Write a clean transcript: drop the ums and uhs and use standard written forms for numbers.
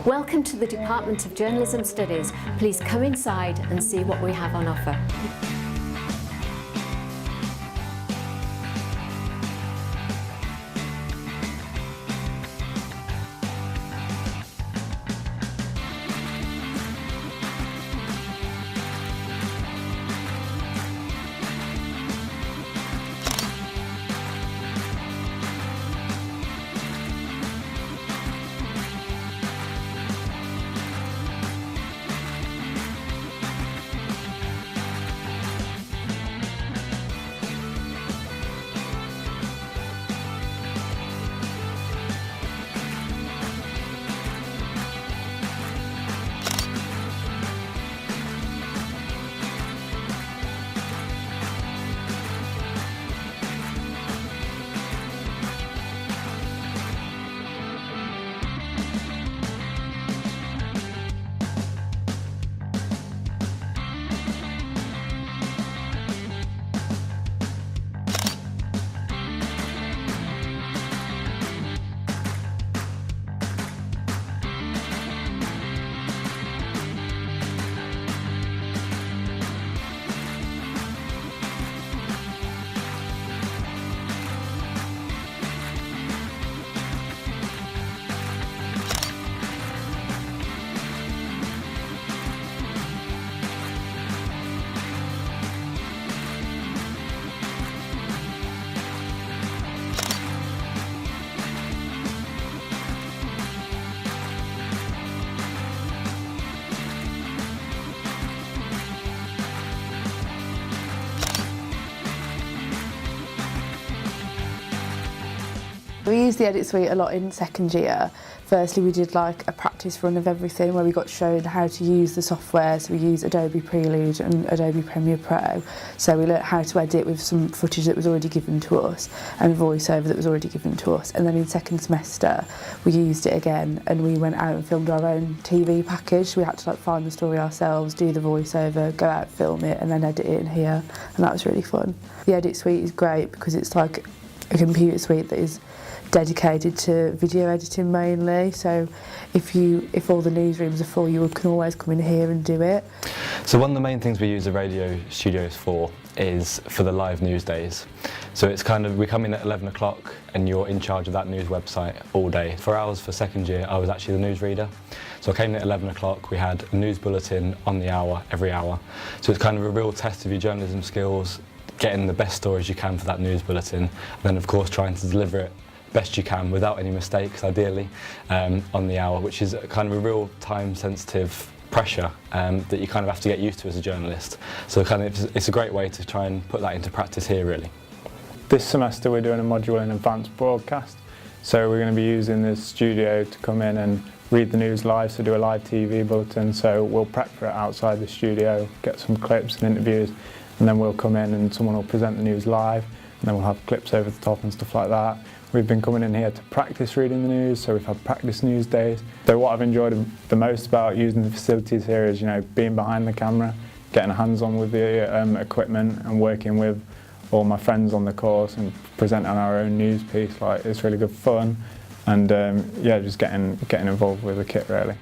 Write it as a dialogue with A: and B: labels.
A: Welcome to the Department of Journalism Studies. Please come inside and see what we have on offer.
B: We used the Edit Suite a lot in second year. Firstly, we did like a practice run of everything where we got shown how to use the software. So we used Adobe Prelude and Adobe Premiere Pro. So we learnt how to edit with some footage that was already given to us and a voiceover that was already given to us. And then in second semester, we used it again and we went out and filmed our own TV package. We had to like find the story ourselves, do the voiceover, go out, film it and then edit it in here. And that was really fun. The Edit Suite is great because it's like a computer suite that is dedicated to video editing mainly, so if all the newsrooms are full you can always come in here and do it.
C: So one of the main things we use the radio studios for is for the live news days. So it's kind of, we come in at 11 o'clock and you're in charge of that news website all day. For ours, for second year, I was actually the newsreader. So I came in at 11 o'clock, we had a news bulletin on the hour, every hour. So it's kind of a real test of your journalism skills, getting the best stories you can for that news bulletin, and then of course trying to deliver it best you can without any mistakes, ideally, on the hour, which is kind of a real time-sensitive pressure that you kind of have to get used to as a journalist. So kind of it's a great way to try and put that into practice here, really.
D: This semester we're doing a module in advanced broadcast, so we're going to be using this studio to come in and read the news live, so do a live TV bulletin. So we'll prep for it outside the studio, get some clips and interviews, and then we'll come in and someone will present the news live, and then we'll have clips over the top and stuff like that. We've been coming in here to practice reading the news, so we've had practice news days. So what I've enjoyed the most about using the facilities here is, being behind the camera, getting hands-on with the equipment and working with all my friends on the course and presenting our own news piece. Like, it's really good fun, and yeah, just getting involved with the kit really.